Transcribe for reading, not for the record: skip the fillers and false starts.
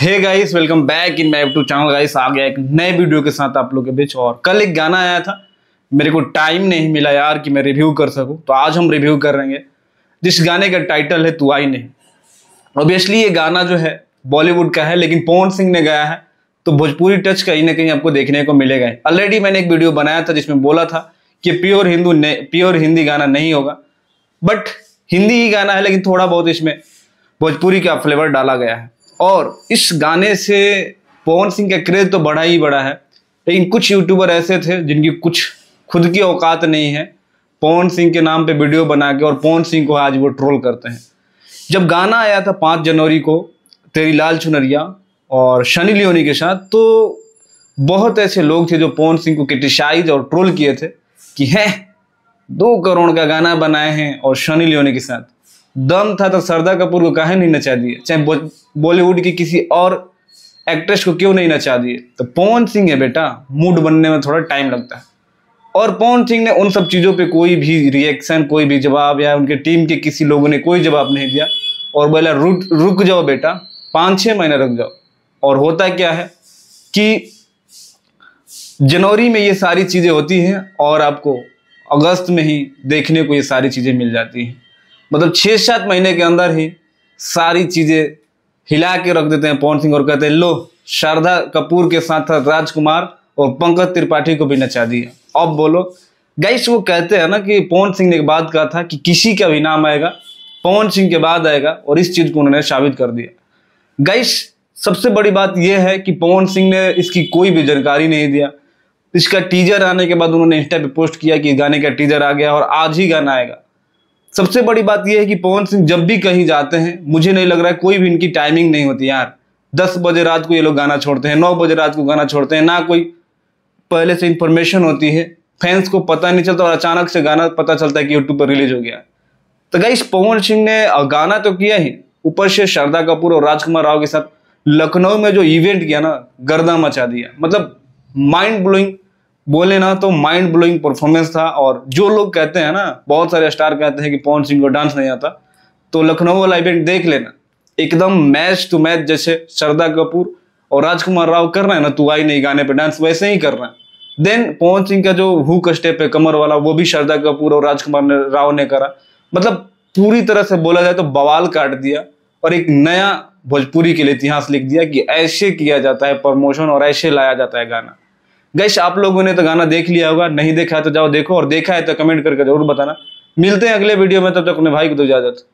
Hey guys, welcome back in my YouTube channel. Guys आ गया एक नए वीडियो के साथ आप लोग के बीच। और कल एक गाना आया था, मेरे को टाइम नहीं मिला यार कि मैं रिव्यू कर सकूं, तो आज हम रिव्यू कर रहे हैं जिस गाने का टाइटल है तू आई नहीं। ऑब्वियसली ये गाना जो है बॉलीवुड का है, लेकिन पवन सिंह ने गाया है, तो भोजपुरी टच कहीं ना कहीं आपको देखने को मिलेगा। ऑलरेडी मैंने एक वीडियो बनाया था जिसमें बोला था कि प्योर हिंदी गाना नहीं होगा, बट हिंदी ही गाना है, लेकिन थोड़ा बहुत इसमें भोजपुरी का फ्लेवर डाला गया है। और इस गाने से पवन सिंह का क्रेज तो बढ़ा ही बढ़ा है, लेकिन कुछ यूट्यूबर ऐसे थे जिनकी कुछ खुद की औकात नहीं है, पवन सिंह के नाम पे वीडियो बना के और पवन सिंह को आज वो ट्रोल करते हैं। जब गाना आया था 5 जनवरी को तेरी लाल चुनरिया और सनी लियोनी के साथ, तो बहुत ऐसे लोग थे जो पवन सिंह को क्रिटिसाइज और ट्रोल किए थे कि है 2 करोड़ का गाना बनाए हैं और सनी लियोनी के साथ दम था तो श्रद्धा कपूर को काहे नहीं नचा दिए, चाहे बॉलीवुड की किसी और एक्ट्रेस को क्यों नहीं नचा दिए। तो पवन सिंह है बेटा, मूड बनने में थोड़ा टाइम लगता है। और पवन सिंह ने उन सब चीज़ों पे कोई भी रिएक्शन, कोई भी जवाब, या उनके टीम के किसी लोगों ने कोई जवाब नहीं दिया और बोला रुक जाओ बेटा, 5-6 महीने रुक जाओ। और होता क्या है कि जनवरी में ये सारी चीज़ें होती हैं और आपको अगस्त में ही देखने को ये सारी चीज़ें मिल जाती हैं। मतलब 6-7 महीने के अंदर ही सारी चीज़ें हिला के रख देते हैं पवन सिंह और कहते हैं लो, श्रद्धा कपूर के साथ राजकुमार और पंकज त्रिपाठी को भी नचा दिया। अब बोलो गाइस, वो कहते हैं ना कि पवन सिंह ने एक बात कहा था कि किसी का भी नाम आएगा पवन सिंह के बाद आएगा, और इस चीज़ को उन्होंने साबित कर दिया। गाइस सबसे बड़ी बात यह है कि पवन सिंह ने इसकी कोई भी जानकारी नहीं दिया। इसका टीजर आने के बाद उन्होंने इंस्टा पे पोस्ट किया कि गाने का टीजर आ गया और आज ही गाना आएगा। सबसे बड़ी बात यह है कि पवन सिंह जब भी कहीं जाते हैं, मुझे नहीं लग रहा है कोई भी इनकी टाइमिंग नहीं होती यार। 10 बजे रात को ये लोग गाना छोड़ते हैं, 9 बजे रात को गाना छोड़ते हैं, ना कोई पहले से इंफॉर्मेशन होती है, फैंस को पता नहीं चलता और अचानक से गाना पता चलता है कि यूट्यूब पर रिलीज हो गया। तो गाइस पवन सिंह ने गाना तो किया ही, ऊपर से श्रद्धा कपूर और राजकुमार राव के साथ लखनऊ में जो इवेंट किया ना, गर्दा मचा दिया। मतलब माइंड ब्लोइंग बोले ना तो माइंड ब्लोइंग परफॉर्मेंस था। और जो लोग कहते हैं ना, बहुत सारे स्टार कहते हैं कि पवन सिंह को डांस नहीं आता, तो लखनऊ वाला इवेंट देख लेना, एकदम मैच टू मैच जैसे श्रद्धा कपूर और राजकुमार राव कर रहे हैं ना तू आई नहीं गाने पे डांस, वैसे ही कर रहे हैं। देन पवन सिंह का जो हुक स्टेप है कमर वाला, वो भी श्रद्धा कपूर और राजकुमार राव ने करा। मतलब पूरी तरह से बोला जाए तो बवाल काट दिया और एक नया भोजपुरी के लिए इतिहास लिख दिया कि ऐसे किया जाता है प्रमोशन और ऐसे लाया जाता है गाना। गाइस आप लोगों ने तो गाना देख लिया होगा, नहीं देखा है तो जाओ देखो, और देखा है तो कमेंट करके जरूर बताना। मिलते हैं अगले वीडियो में, तब तक अपने भाई को दो इजाजत।